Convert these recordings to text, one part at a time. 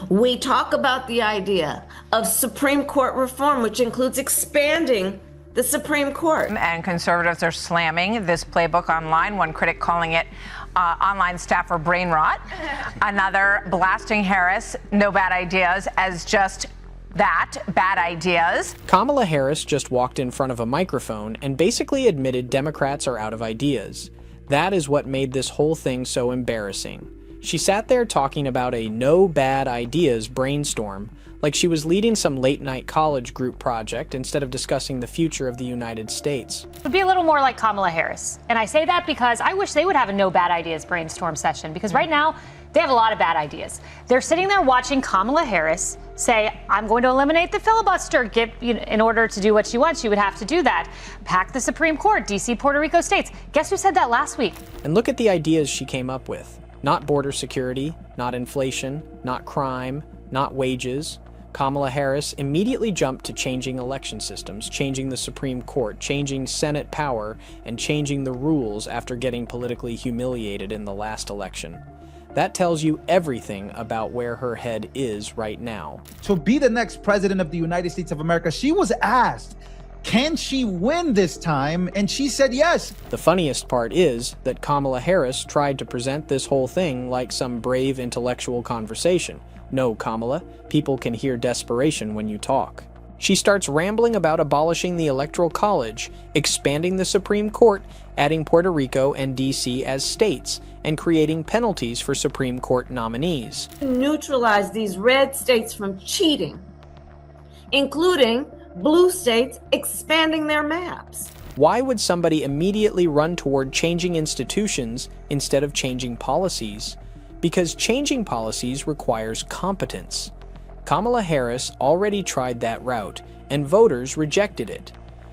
We talk about the idea of Supreme Court reform, which includes expanding the Supreme Court. And conservatives are slamming this playbook online, one critic calling it online staffer brain rot, another blasting Harris, no bad ideas, as just that, bad ideas. Kamala Harris just walked in front of a microphone and basically admitted Democrats are out of ideas. That is what made this whole thing so embarrassing. She sat there talking about a no bad ideas brainstorm, like she was leading some late-night college group project instead of discussing the future of the United States. It would be a little more like Kamala Harris. And I say that because I wish they would have a no bad ideas brainstorm session, because right now they have a lot of bad ideas. They're sitting there watching Kamala Harris say, I'm going to eliminate the filibuster. In order to do what she wants, she would have to do that. Pack the Supreme Court, D.C., Puerto Rico states. Guess who said that last week? And look at the ideas she came up with. Not border security, not inflation, not crime, not wages. Kamala Harris immediately jumped to changing election systems, changing the Supreme Court, changing Senate power, and changing the rules after getting politically humiliated in the last election. That tells you everything about where her head is right now. To be the next president of the United States of America, she was asked, can she win this time? And she said yes. The funniest part is that Kamala Harris tried to present this whole thing like some brave intellectual conversation. No, Kamala, people can hear desperation when you talk. She starts rambling about abolishing the Electoral College, expanding the Supreme Court, adding Puerto Rico and D.C. as states, and creating penalties for Supreme Court nominees. Neutralize these red states from cheating, including blue states expanding their maps. Why would somebody immediately run toward changing institutions instead of changing policies? Because changing policies requires competence. Kamala Harris already tried that route, and voters rejected it.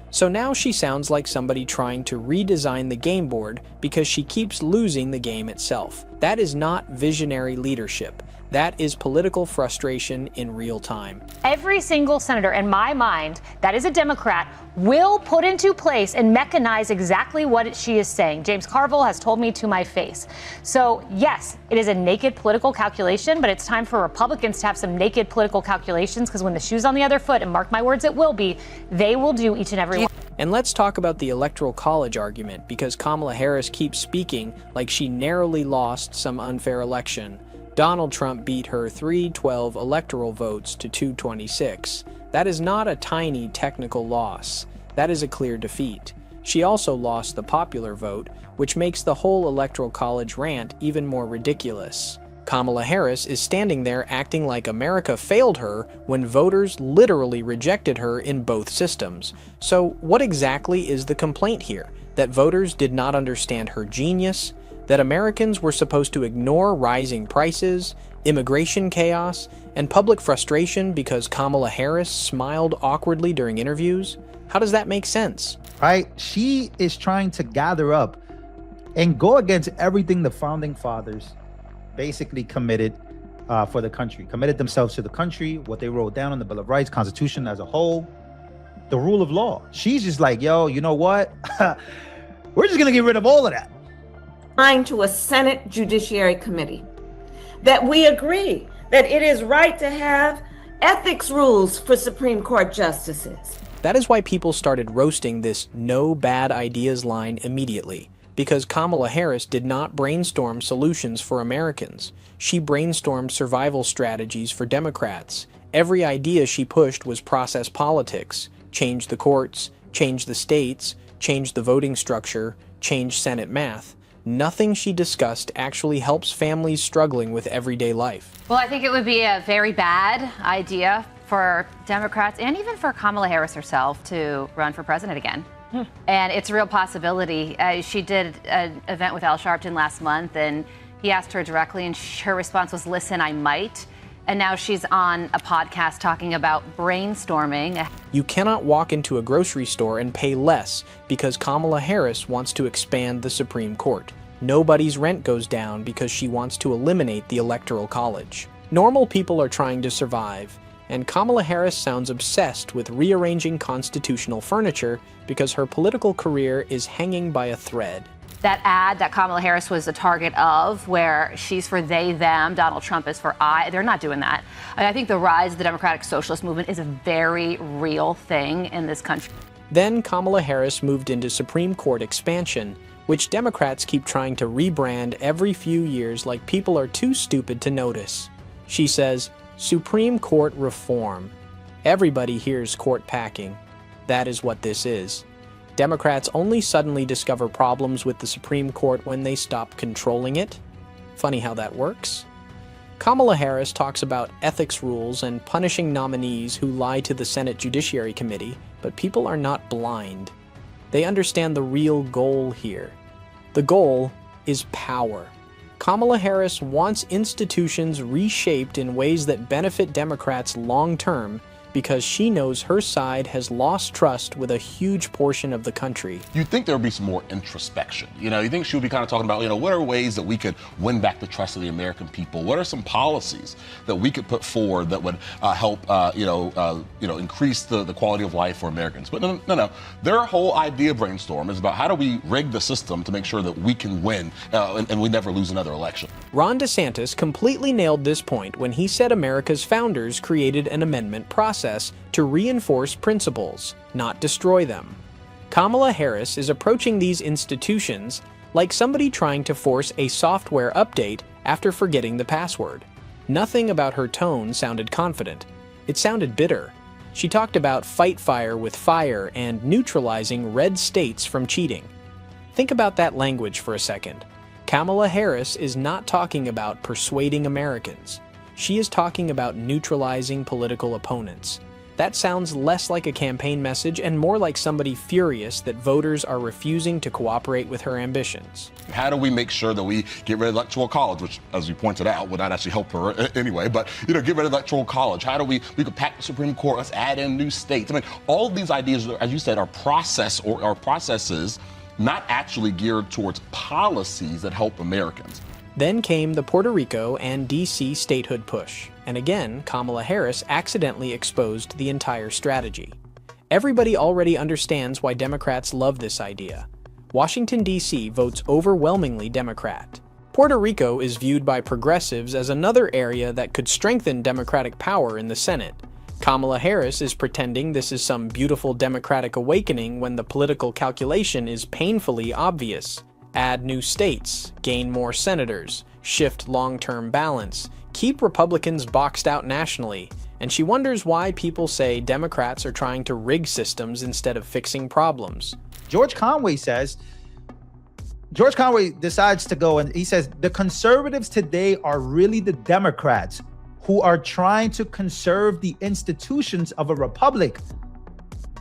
So now she sounds like somebody trying to redesign the game board because she keeps losing the game itself. That is not visionary leadership. That is political frustration in real time. Every single senator, in my mind, that is a Democrat, will put into place and mechanize exactly what she is saying. James Carville has told me to my face. So, yes, it is a naked political calculation, but it's time for Republicans to have some naked political calculations, because when the shoe's on the other foot, and mark my words, it will be, they will do each and every one. And let's talk about the Electoral College argument, because Kamala Harris keeps speaking like she narrowly lost some unfair election. Donald Trump beat her 312 electoral votes to 226. That is not a tiny technical loss. That is a clear defeat. She also lost the popular vote, which makes the whole Electoral College rant even more ridiculous. Kamala Harris is standing there acting like America failed her when voters literally rejected her in both systems. So what exactly is the complaint here? That voters did not understand her genius? That Americans were supposed to ignore rising prices, immigration chaos, and public frustration because Kamala Harris smiled awkwardly during interviews? How does that make sense? Right? She is trying to gather up and go against everything the founding fathers basically committed for the country, committed themselves to the country, what they wrote down in the Bill of Rights, Constitution as a whole, the rule of law. She's just like, yo, you know what? We're just going to get rid of all of that. To a Senate Judiciary Committee that we agree that it is right to have ethics rules for Supreme Court justices. That is why people started roasting this no bad ideas line immediately, because Kamala Harris did not brainstorm solutions for Americans. She brainstormed survival strategies for Democrats. Every idea she pushed was process politics: change the courts, change the states, change the voting structure, change Senate math. Nothing she discussed actually helps families struggling with everyday life. Well, I think it would be a very bad idea for Democrats and even for Kamala Harris herself to run for president again. And it's a real possibility. She did an event with Al Sharpton last month, and he asked her directly, and her response was, listen, I might. And now she's on a podcast talking about brainstorming. You cannot walk into a grocery store and pay less because Kamala Harris wants to expand the Supreme Court. Nobody's rent goes down because she wants to eliminate the Electoral College. Normal people are trying to survive, and Kamala Harris sounds obsessed with rearranging constitutional furniture because her political career is hanging by a thread. that ad that Kamala Harris was the target of, where she's for they, them, Donald Trump is for I. They're not doing that. I think the rise of the Democratic Socialist movement is a very real thing in this country. Then Kamala Harris moved into Supreme Court expansion, which Democrats keep trying to rebrand every few years like people are too stupid to notice. She says, Supreme Court reform. Everybody hears court packing. That is what this is. Democrats only suddenly discover problems with the Supreme Court when they stop controlling it. Funny how that works. Kamala Harris talks about ethics rules and punishing nominees who lie to the Senate Judiciary Committee, but people are not blind. They understand the real goal here. The goal is power. Kamala Harris wants institutions reshaped in ways that benefit Democrats long-term because she knows her side has lost trust with a huge portion of the country. You'd think there would be some more introspection. You think she would be kind of talking about, what are ways that we could win back the trust of the American people? What are some policies that we could put forward that would help, increase the quality of life for Americans? But no. Their whole idea brainstorm is about how do we rig the system to make sure that we can win and we never lose another election. Ron DeSantis completely nailed this point when he said America's founders created an amendment process to reinforce principles, not destroy them. Kamala Harris is approaching these institutions like somebody trying to force a software update after forgetting the password. Nothing about her tone sounded confident. It sounded bitter. She talked about fight fire with fire and neutralizing red states from cheating. Think about that language for a second. Kamala Harris is not talking about persuading Americans. She is talking about neutralizing political opponents. That sounds less like a campaign message and more like somebody furious that voters are refusing to cooperate with her ambitions. How do we make sure that we get rid of electoral college, which, as you pointed out, would not actually help her anyway, but, get rid of electoral college? How do we could pack the Supreme Court, let's add in new states. All of these ideas, as you said, are processes not actually geared towards policies that help Americans. Then came the Puerto Rico and D.C. statehood push, and again, Kamala Harris accidentally exposed the entire strategy. Everybody already understands why Democrats love this idea. Washington, D.C. votes overwhelmingly Democrat. Puerto Rico is viewed by progressives as another area that could strengthen Democratic power in the Senate. Kamala Harris is pretending this is some beautiful Democratic awakening when the political calculation is painfully obvious. Add new states, gain more senators, shift long-term balance, keep Republicans boxed out nationally, and she wonders why people say Democrats are trying to rig systems instead of fixing problems. George Conway decides to go and he says, the conservatives today are really the Democrats who are trying to conserve the institutions of a republic.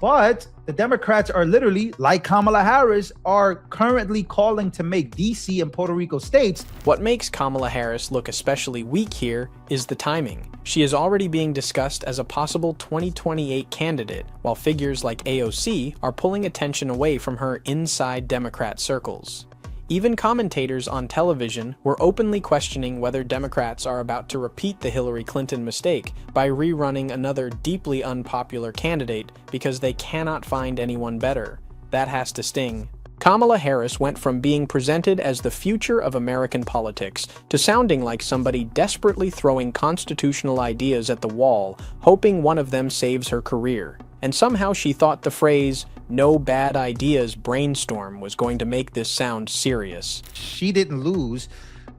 But the Democrats are literally, like Kamala Harris, are currently calling to make D.C. and Puerto Rico states. What makes Kamala Harris look especially weak here is the timing. She is already being discussed as a possible 2028 candidate, while figures like AOC are pulling attention away from her inside Democrat circles. Even commentators on television were openly questioning whether Democrats are about to repeat the Hillary Clinton mistake by rerunning another deeply unpopular candidate because they cannot find anyone better. That has to sting. Kamala Harris went from being presented as the future of American politics to sounding like somebody desperately throwing constitutional ideas at the wall, hoping one of them saves her career. And somehow she thought the phrase, "no bad ideas brainstorm," was going to make this sound serious. She didn't lose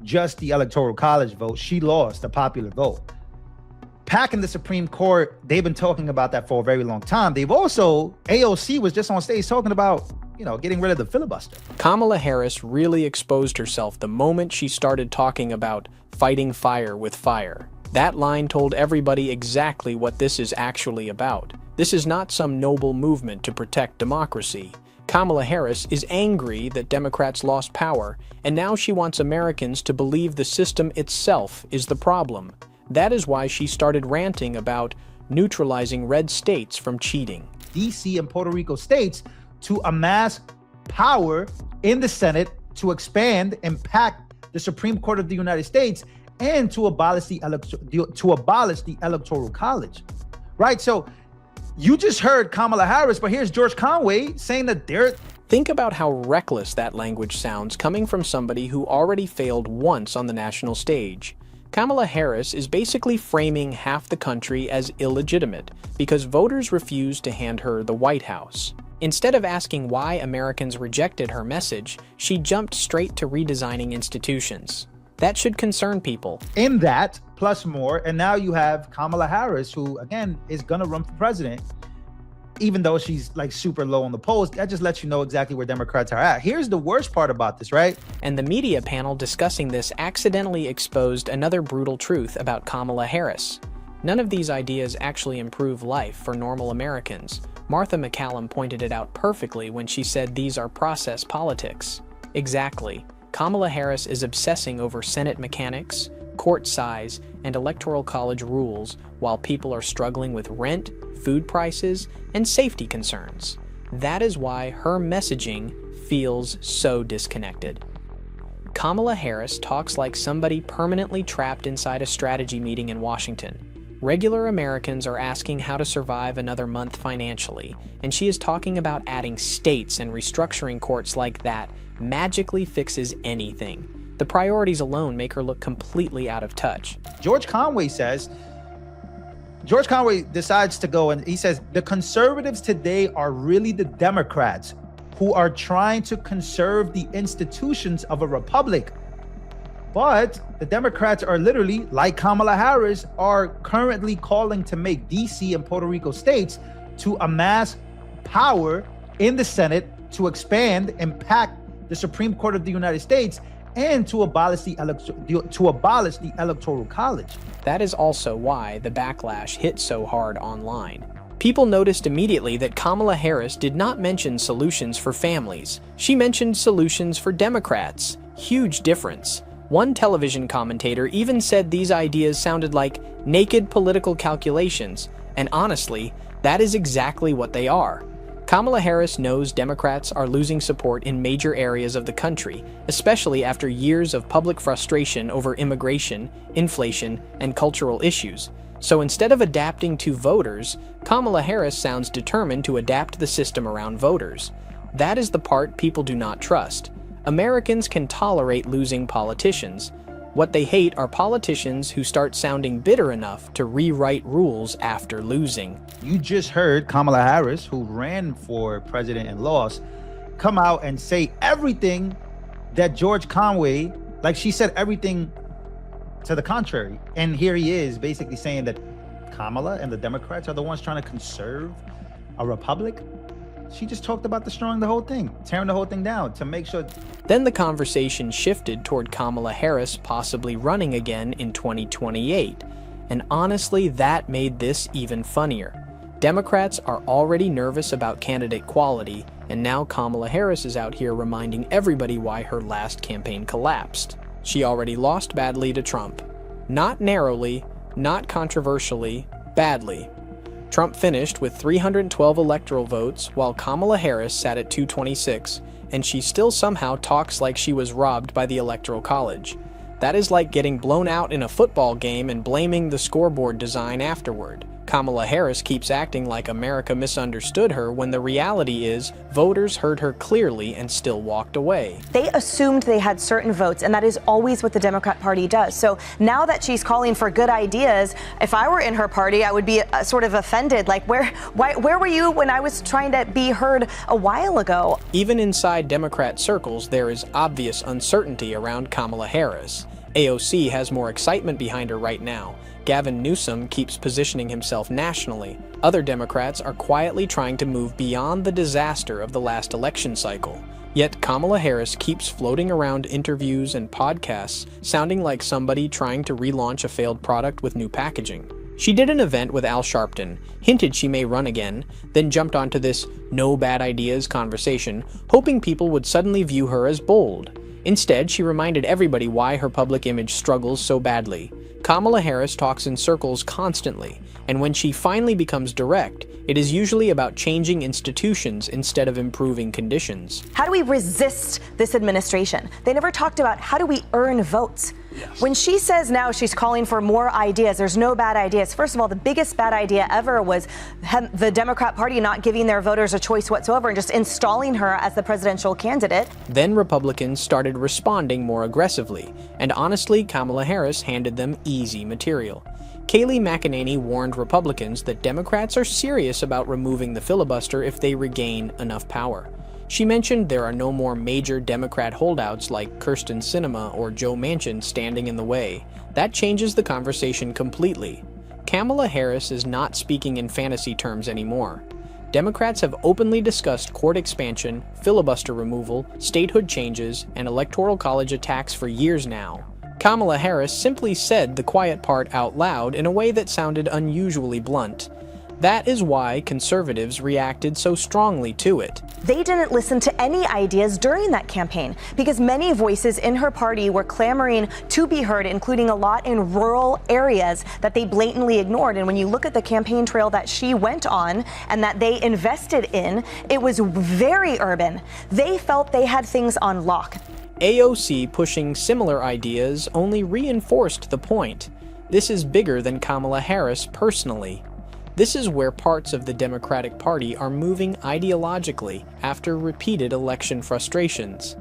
just the Electoral College vote. She lost the popular vote. Packing the Supreme Court, they've been talking about that for a very long time. They've also, AOC was just on stage talking about, getting rid of the filibuster. Kamala Harris really exposed herself the moment she started talking about fighting fire with fire. That line told everybody exactly what this is actually about. This is not some noble movement to protect democracy. Kamala Harris is angry that Democrats lost power, and now she wants Americans to believe the system itself is the problem. That is why she started ranting about neutralizing red states from cheating. D.C. and Puerto Rico states to amass power in the Senate to expand and pack the Supreme Court of the United States and to abolish the Electoral College, right? So you just heard Kamala Harris, but here's George Conway saying that Think about how reckless that language sounds coming from somebody who already failed once on the national stage. Kamala Harris is basically framing half the country as illegitimate because voters refused to hand her the White House. Instead of asking why Americans rejected her message, she jumped straight to redesigning institutions. That should concern people. In that, plus more, and now you have Kamala Harris, who, again, is going to run for president, even though she's like super low on the polls. That just lets you know exactly where Democrats are at. Here's the worst part about this, right? And the media panel discussing this accidentally exposed another brutal truth about Kamala Harris. None of these ideas actually improve life for normal Americans. Martha McCallum pointed it out perfectly when she said these are process politics. Exactly. Kamala Harris is obsessing over Senate mechanics, court size, and electoral college rules while people are struggling with rent, food prices, and safety concerns. That is why her messaging feels so disconnected. Kamala Harris talks like somebody permanently trapped inside a strategy meeting in Washington. Regular Americans are asking how to survive another month financially, and she is talking about adding states and restructuring courts like that magically fixes anything. The priorities alone make her look completely out of touch. George Conway decides to go and he says, the conservatives today are really the Democrats who are trying to conserve the institutions of a republic. But the Democrats are literally, like Kamala Harris, are currently calling to make DC and Puerto Rico states to amass power in the Senate to expand and pack the Supreme Court of the United States and to abolish the Electoral College. That is also why the backlash hit so hard online. People noticed immediately that Kamala Harris did not mention solutions for families. She mentioned solutions for Democrats. Huge difference. One television commentator even said these ideas sounded like naked political calculations, and honestly, that is exactly what they are. Kamala Harris knows Democrats are losing support in major areas of the country, especially after years of public frustration over immigration, inflation, and cultural issues. So instead of adapting to voters, Kamala Harris sounds determined to adapt the system around voters. That is the part people do not trust. Americans can tolerate losing politicians. What they hate are politicians who start sounding bitter enough to rewrite rules after losing. You just heard Kamala Harris, who ran for president and lost, come out and say everything that George Conway, like she said everything to the contrary. And here he is basically saying that Kamala and the Democrats are the ones trying to conserve a republic. She just talked about destroying the whole thing, tearing the whole thing down to make sure. Then the conversation shifted toward Kamala Harris possibly running again in 2028. And honestly, that made this even funnier. Democrats are already nervous about candidate quality, and now Kamala Harris is out here reminding everybody why her last campaign collapsed. She already lost badly to Trump. Not narrowly, not controversially, badly. Trump finished with 312 electoral votes, while Kamala Harris sat at 226, and she still somehow talks like she was robbed by the Electoral College. That is like getting blown out in a football game and blaming the scoreboard design afterward. Kamala Harris keeps acting like America misunderstood her when the reality is voters heard her clearly and still walked away. They assumed they had certain votes, and that is always what the Democrat Party does. So now that she's calling for good ideas, if I were in her party, I would be sort of offended. Like, where were you when I was trying to be heard a while ago? Even inside Democrat circles, there is obvious uncertainty around Kamala Harris. AOC has more excitement behind her right now. Gavin Newsom keeps positioning himself nationally. Other Democrats are quietly trying to move beyond the disaster of the last election cycle. Yet Kamala Harris keeps floating around interviews and podcasts, sounding like somebody trying to relaunch a failed product with new packaging. She did an event with Al Sharpton, hinted she may run again, then jumped onto this no bad ideas conversation, hoping people would suddenly view her as bold. Instead, she reminded everybody why her public image struggles so badly. Kamala Harris talks in circles constantly, and when she finally becomes direct, it is usually about changing institutions instead of improving conditions. How do we resist this administration? They never talked about how do we earn votes. When she says now she's calling for more ideas, there's no bad ideas. First of all, the biggest bad idea ever was the Democrat Party not giving their voters a choice whatsoever and just installing her as the presidential candidate. Then Republicans started responding more aggressively, and honestly, Kamala Harris handed them easy material. Kayleigh McEnany warned Republicans that Democrats are serious about removing the filibuster if they regain enough power. She mentioned there are no more major Democrat holdouts like Kyrsten Sinema or Joe Manchin standing in the way. That changes the conversation completely. Kamala Harris is not speaking in fantasy terms anymore. Democrats have openly discussed court expansion, filibuster removal, statehood changes, and electoral college attacks for years now. Kamala Harris simply said the quiet part out loud in a way that sounded unusually blunt. That is why conservatives reacted so strongly to it. They didn't listen to any ideas during that campaign because many voices in her party were clamoring to be heard, including a lot in rural areas that they blatantly ignored. And when you look at the campaign trail that she went on and that they invested in, it was very urban. They felt they had things on lock. AOC pushing similar ideas only reinforced the point. This is bigger than Kamala Harris personally. This is where parts of the Democratic Party are moving ideologically after repeated election frustrations.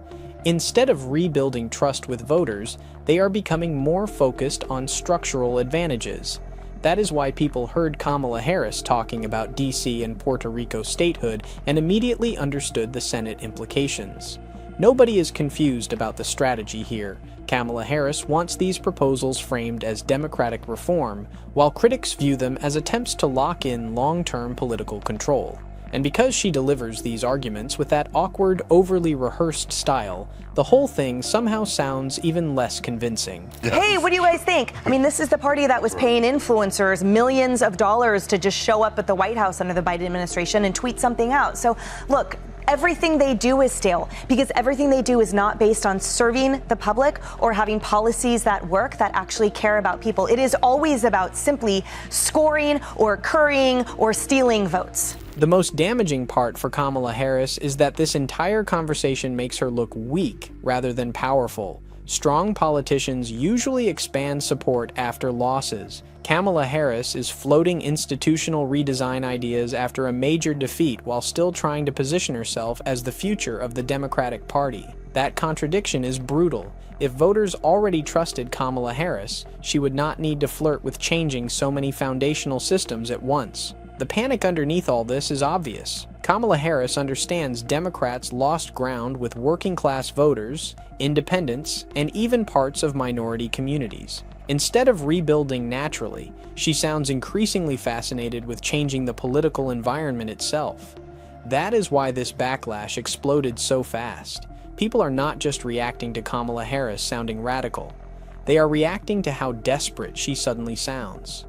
Instead of rebuilding trust with voters, they are becoming more focused on structural advantages. That is why people heard Kamala Harris talking about DC and Puerto Rico statehood and immediately understood the Senate implications. Nobody is confused about the strategy here. Kamala Harris wants these proposals framed as democratic reform, while critics view them as attempts to lock in long-term political control. And because she delivers these arguments with that awkward, overly rehearsed style, the whole thing somehow sounds even less convincing. Hey, what do you guys think? I mean, this is the party that was paying influencers millions of dollars to just show up at the White House under the Biden administration and tweet something out. So, look, everything they do is stale because everything they do is not based on serving the public or having policies that work that actually care about people. It is always about simply scoring or currying or stealing votes. The most damaging part for Kamala Harris is that this entire conversation makes her look weak rather than powerful. Strong politicians usually expand support after losses. Kamala Harris is floating institutional redesign ideas after a major defeat while still trying to position herself as the future of the Democratic Party. That contradiction is brutal. If voters already trusted Kamala Harris, she would not need to flirt with changing so many foundational systems at once. The panic underneath all this is obvious. Kamala Harris understands Democrats lost ground with working-class voters, independents, and even parts of minority communities. Instead of rebuilding naturally, she sounds increasingly fascinated with changing the political environment itself. That is why this backlash exploded so fast. People are not just reacting to Kamala Harris sounding radical. They are reacting to how desperate she suddenly sounds.